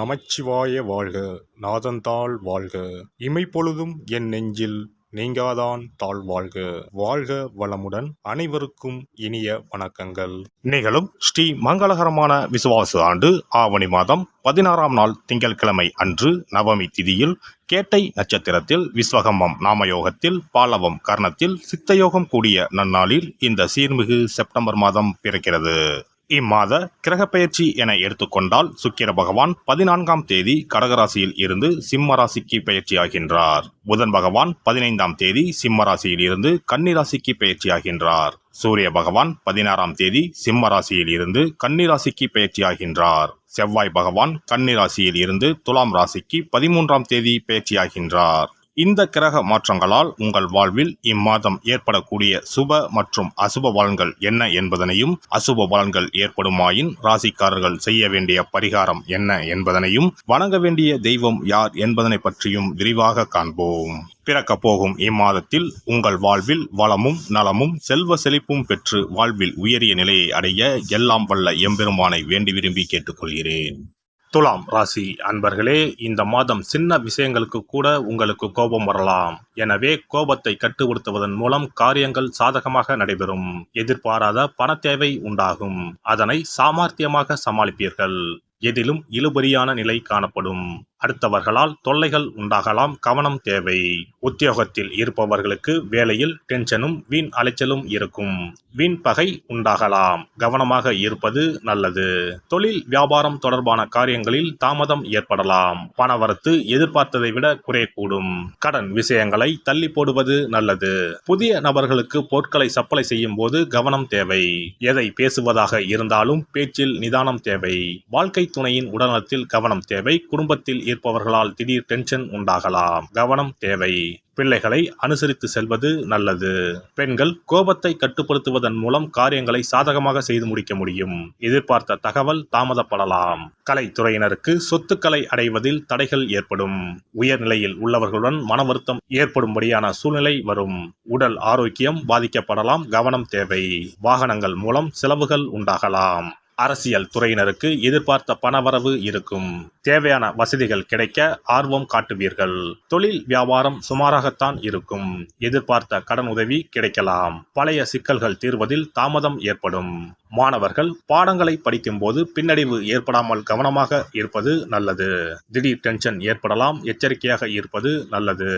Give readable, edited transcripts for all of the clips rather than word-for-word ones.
நமச்சிவாய வாழ்க. நாதந்தாள் வாழ்க. இமைப்பொழுதும் என் நெஞ்சில் நீங்காதான் தாழ் வாழ்க. வாழ்க வளமுடன். அனைவருக்கும் இனிய வணக்கங்கள். நிகழும் ஸ்ரீ மங்களகரமான விசுவாச ஆண்டு ஆவணி மாதம் 16ஆம் நாள் திங்கட்கிழமை அன்று நவமி திதியில் கேட்டை நட்சத்திரத்தில் விஸ்வகம்பம் நாமயோகத்தில் பாலவம் கர்ணத்தில் சித்தயோகம் கூடிய நன்னாளில் இந்த சீர்மிகு செப்டம்பர் மாதம் பிறக்கிறது. இம்மாத கிரகப்பெயர்ச்சி என எடுத்துக்கொண்டால் சுக்கிர பகவான் 14ஆம் தேதி கடகராசியில் இருந்து சிம்ம ராசிக்கு பயிற்சியாகின்றார். புதன் பகவான் 15ஆம் தேதி சிம்ம ராசியில் இருந்து கன்னிராசிக்கு பயிற்சியாகின்றார். சூரிய பகவான் 16ஆம் தேதி சிம்ம ராசியில் இருந்து கன்னிராசிக்கு பயிற்சியாகின்றார். செவ்வாய் பகவான் கன்னிராசியில் இருந்து துலாம் ராசிக்கு 13ஆம் தேதி பயிற்சியாகின்றார். இந்த கிரக மாற்றங்களால் உங்கள் வாழ்வில் இம்மாதம் ஏற்படக்கூடிய சுப மற்றும் அசுப பலன்கள் என்ன என்பதனையும், அசுப பலன்கள் ஏற்படுமாயின் ராசிக்காரர்கள் செய்ய வேண்டிய பரிகாரம் என்ன என்பதனையும், வணங்க வேண்டிய தெய்வம் யார் என்பதனை பற்றியும் விரிவாக காண்போம். பிறக்கப் போகும் இம்மாதத்தில் உங்கள் வாழ்வில் வளமும் நலமும் செல்வ செழிப்பும் பெற்று வாழ்வில் உயரிய நிலையை அடைய எல்லாம் வல்ல எம்பெருமானை வேண்டி விரும்பி கேட்டுக்கொள்கிறேன். துலாம் ராசி அன்பர்களே, இந்த மாதம் சின்ன விஷயங்களுக்கு கூட உங்களுக்கு கோபம் வரலாம். எனவே கோபத்தை கட்டுப்படுத்துவதன் மூலம் காரியங்கள் சாதகமாக நடைபெறும். எதிர்பாராத பண தேவை உண்டாகும். அதனை சாமர்த்தியமாக சமாளிப்பீர்கள். எதிலும் இழுபறியான நிலை காணப்படும். அடுத்தவர்களால் தொல்லைகள் உண்டாகலாம். கவனம் தேவை. உத்தியோகத்தில் இருப்பவர்களுக்கு வேலையில் டென்ஷனும் வீண் அலைச்சலும் இருக்கும். வீண் பகை உண்டாகலாம். கவனமாக இருப்பது நல்லது. தொழில் வியாபாரம் தொடர்பான காரியங்களில் தாமதம் ஏற்படலாம். பணவரத்து எதிர்பார்த்ததை விட குறையக்கூடும். கடன் விஷயங்களை தள்ளி போடுவது நல்லது. புதிய நபர்களுக்கு பொருட்களை சப்ளை செய்யும் போது கவனம் தேவை. எதை பேசுவதாக இருந்தாலும் பேச்சில் நிதானம் தேவை. வாழ்க்கை துணையின் உடல்நலத்தில் கவனம் தேவை. குடும்பத்தில் இருப்பவர்களால் திடீர் டென்ஷன் உண்டாகலாம். கவனம் தேவை. பிள்ளைகளை அனுசரித்து செல்வது நல்லது. பெண்கள் கோபத்தை கட்டுப்படுத்துவதன் மூலம் காரியங்களை சாதகமாக செய்து முடிக்க முடியும். எதிர்பார்த்த தகவல் தாமதப்படலாம். கலைத்துறையினருக்கு சொத்துக்களை அடைவதில் தடைகள் ஏற்படும். உயர்நிலையில் உள்ளவர்களுடன் மன வருத்தம் ஏற்படும்படியான சூழ்நிலை வரும். உடல் ஆரோக்கியம் பாதிக்கப்படலாம். கவனம் தேவை. வாகனங்கள் மூலம் செலவுகள் உண்டாகலாம். அரசியல் துறையினருக்கு எதிர்பார்த்த பணவரவு இருக்கும். தேவையான வசதிகள் கிடைக்க ஆர்வம் காட்டுவீர்கள். தொழில் வியாபாரம் சுமாராகத்தான் இருக்கும். எதிர்பார்த்த கடன் உதவி கிடைக்கலாம். பழைய சிக்கல்கள் தீர்வதில் தாமதம் ஏற்படும். மாணவர்கள் பாடங்களை படிக்கும் போது பின்னடைவு ஏற்படாமல் கவனமாக இருப்பது நல்லது. திடீர் டென்ஷன் ஏற்படலாம். எச்சரிக்கையாக இருப்பது நல்லது.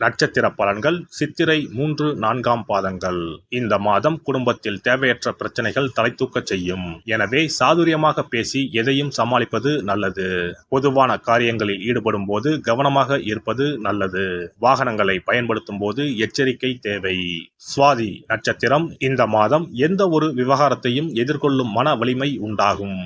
நட்சத்திர பலன்கள் சித்திரை 3, 4ஆம் பாதங்கள். இந்த மாதம் குடும்பத்தில் தேவையற்ற பிரச்சனைகள் தலை தூக்க செய்யும். எனவே சாதுரியமாக பேசி எதையும் சமாளிப்பது நல்லது. பொதுவான காரியங்களில் ஈடுபடும் போது கவனமாக இருப்பது நல்லது. வாகனங்களை பயன்படுத்தும் போது எச்சரிக்கை தேவை. சுவாதி நட்சத்திரம். இந்த மாதம் எந்த ஒரு விவகாரத்தையும் எதிர்கொள்ளும் மன வலிமை உண்டாகும்.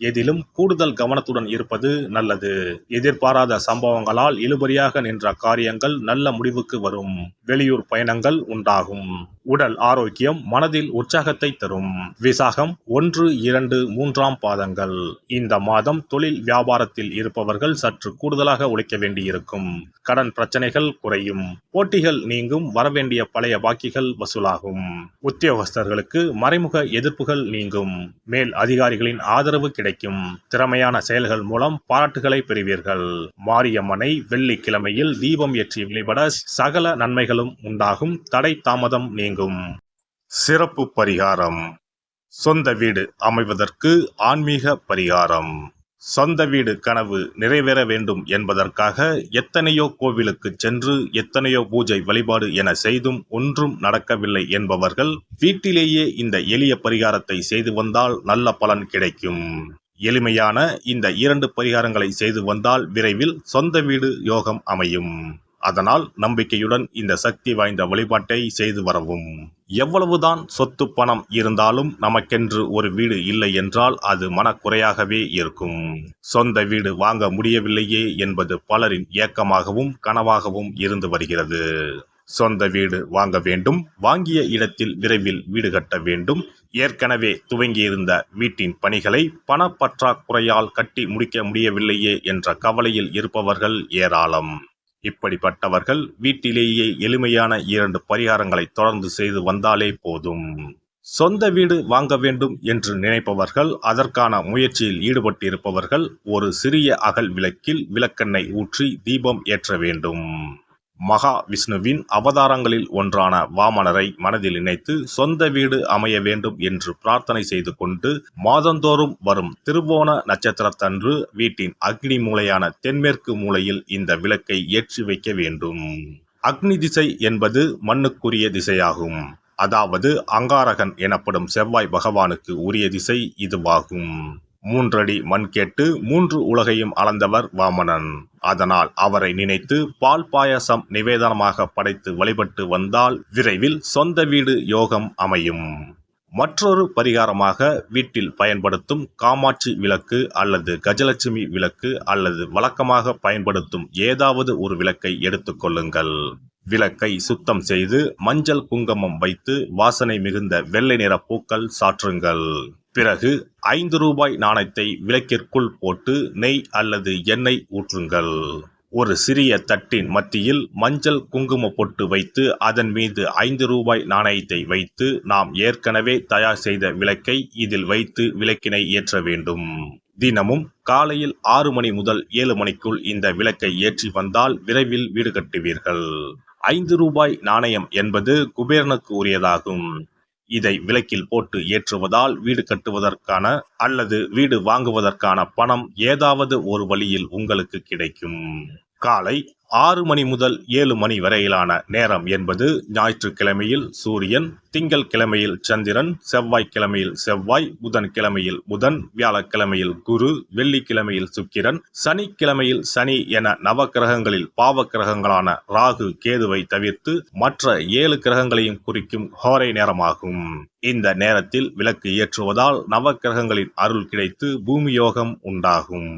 எதிலும் கூடுதல் கவனத்துடன் இருப்பது நல்லது. எதிர்பாராத சம்பவங்களால் இழுபறியாக நின்ற காரியங்கள் நல்ல முடிவுக்கு வரும். வெளியூர் பயணங்கள் உண்டாகும். உடல் ஆரோக்கியம் மனதில் உற்சாகத்தை தரும். விசாகம் 1, 2, 3ஆம் பாதங்கள். இந்த மாதம் தொழில் வியாபாரத்தில் இருப்பவர்கள் சற்று கூடுதலாக உழைக்க வேண்டியிருக்கும். கடன் பிரச்சனைகள் குறையும். போட்டிகள் நீங்கும். வரவேண்டிய பழைய பாக்கிகள் வசூலாகும். உத்தியோகஸ்தர்களுக்கு மறைமுக எதிர்ப்புகள் நீங்கும். மேல் அதிகாரிகளின் ஆதரவு கிடைக்கும். திறமையான செயல்கள் மூலம் பாராட்டுகளை பெறுவீர்கள். மாரியம்மனை வெள்ளிக்கிழமையில் தீபம் ஏற்றி வழிபட சகல நன்மைகளும் உண்டாகும். தடை தாமதம் நீங்கும். சிறப்பு பரிகாரம். சொந்த வீடு அமைவதற்கு ஆன்மீக பரிகாரம். சொந்த வீடு கனவு நிறைவேற வேண்டும் என்பதற்காக எத்தனையோ கோவிலுக்கு சென்று எத்தனையோ பூஜை வழிபாடு என செய்தும் ஒன்றும் நடக்கவில்லை என்பவர்கள் வீட்டிலேயே இந்த எளிய பரிகாரத்தை செய்து வந்தால் நல்ல பலன் கிடைக்கும். எளிமையான இந்த 2 பரிகாரங்களை செய்து வந்தால் விரைவில் சொந்த வீடு யோகம் அமையும். அதனால் நம்பிக்கையுடன் இந்த சக்தி வாய்ந்த வழிபாட்டை செய்து வரவும். எவ்வளவுதான் சொத்து பணம் இருந்தாலும் நமக்கென்று ஒரு வீடு இல்லை என்றால் அது மனக்குறையாகவே இருக்கும். சொந்த வீடு வாங்க முடியவில்லையே என்பது பலரின் ஏக்கமாகவும் கனவாகவும் இருந்து வருகிறது. சொந்த வீடு வாங்க வேண்டும். வாங்கிய இடத்தில் விரைவில் வீடு கட்ட வேண்டும். ஏற்கனவே துவங்கியிருந்த வீட்டின் பணிகளை பணப்பற்றாக்குறையால் கட்டி முடிக்க முடியவில்லையே என்ற கவலையில் இருப்பவர்கள் ஏராளம். இப்படிப்பட்டவர்கள் வீட்டிலேயே எளிமையான 2 பரிகாரங்களை தொடர்ந்து செய்து வந்தாலே போதும். சொந்த வீடு வாங்க வேண்டும் என்று நினைப்பவர்கள், அதற்கான முயற்சியில் ஈடுபட்டிருப்பவர்கள் ஒரு சிறிய அகல் விளக்கில் விளக்கெண்ணெய் ஊற்றி தீபம் ஏற்ற வேண்டும். மகா விஷ்ணுவின் அவதாரங்களில் ஒன்றான வாமனரை மனதில் நினைத்து சொந்த வீடு அமைய வேண்டும் என்று பிரார்த்தனை செய்து கொண்டு மாதந்தோறும் வரும் திருவோண நட்சத்திரத்தன்று வீட்டின் அக்னி மூலையான தென்மேற்கு மூலையில் இந்த விளக்கை ஏற்றி வைக்க வேண்டும். அக்னி திசை என்பது மண்ணுக்குரிய திசையாகும். அதாவது அங்காரகன் எனப்படும் செவ்வாய் பகவானுக்கு உரிய திசை இதுவாகும். 3 அடி மண் கேட்டு 3 உலகையும் அளந்தவர் வாமனன். அதனால் அவரை நினைத்து பால் பாயசம் நிவேதனமாக படைத்து வழிபட்டு வந்தால் விரைவில் சொந்த வீடு யோகம் அமையும். மற்றொரு பரிகாரமாக வீட்டில் பயன்படுத்தும் காமாட்சி விளக்கு அல்லது கஜலட்சுமி விளக்கு அல்லது வழக்கமாக பயன்படுத்தும் ஏதாவது ஒரு விளக்கை எடுத்துக்கொள்ளுங்கள். விளக்கை சுத்தம் செய்து மஞ்சள் குங்குமம் வைத்து வாசனை மிகுந்த வெள்ளை நிற பூக்கள் சாற்றுங்கள். பிறகு 5 ரூபாய் நாணயத்தை விளக்கிற்குள் போட்டு நெய் அல்லது எண்ணெய் ஊற்றுங்கள். ஒரு சிறிய தட்டின் மத்தியில் மஞ்சள் குங்கும பொட்டு வைத்து அதன் மீது 5 ரூபாய் நாணயத்தை வைத்து நாம் ஏற்கனவே தயார் செய்த விளக்கை இதில் வைத்து விளக்கினை ஏற்ற வேண்டும். தினமும் காலையில் 6 மணி முதல் 7 மணிக்குள் இந்த விளக்கை ஏற்றி வந்தால் விரைவில் வீடு கட்டுவீர்கள். 5 ரூபாய் நாணயம் என்பது குபேரனுக்கு உரியதாகும். இதை விளக்கில் போட்டு ஏற்றுவதால் வீடு கட்டுவதற்கான அல்லது வீடு வாங்குவதற்கான பணம் ஏதாவது ஒரு வழியில் உங்களுக்கு கிடைக்கும். காலை 6 மணி முதல் 7 மணி வரையிலான நேரம் என்பது ஞாயிற்றுக்கிழமையில் சூரியன், திங்கள் கிழமையில் சந்திரன், செவ்வாய்க்கிழமையில் செவ்வாய், புதன் கிழமையில் புதன், வியாழக்கிழமையில் குரு, வெள்ளிக்கிழமையில் சுக்கிரன், சனிக்கிழமையில் சனி என நவக்கிரகங்களில் பாவ கிரகங்களான ராகு, கேதுவை தவிர்த்து மற்ற 7 கிரகங்களையும் குறிக்கும் ஹோரை நேரமாகும். இந்த நேரத்தில் விளக்கு ஏற்றுவதால் நவக்கிரகங்களின் அருள் கிடைத்து பூமி யோகம் உண்டாகும்.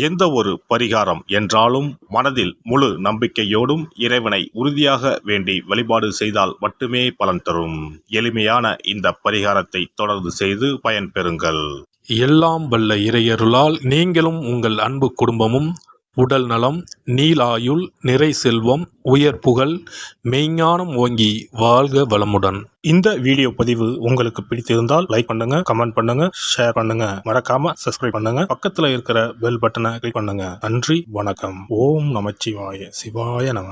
எந்த ஒரு பரிகாரம் என்றாலும் மனதில் முழு நம்பிக்கையோடும் இறைவனை உறுதியாக வேண்டி வழிபாடு செய்தால் மட்டுமே பலன் தரும். எளிமையான இந்த பரிகாரத்தை தொடர்ந்து செய்து பயன்பெறுங்கள். எல்லாம் வல்ல இறையருளால் நீங்களும் உங்கள் அன்பு குடும்பமும் உடல் நலம், நீலாயுள், நிறை செல்வம், உயர் புகழ், மெய்ஞானம் ஓங்கி வாழ்க வளமுடன். இந்த வீடியோ பதிவு உங்களுக்கு பிடித்திருந்தால் லைக் பண்ணுங்க, கமெண்ட் பண்ணுங்க, ஷேர் பண்ணுங்க, மறக்காம சப்ஸ்கிரைப் பண்ணுங்க, பக்கத்துல இருக்கிற பெல் பட்டனை கிளிக் பண்ணுங்க. நன்றி, வணக்கம். ஓம் நமச்சிவாய. சிவாய நம.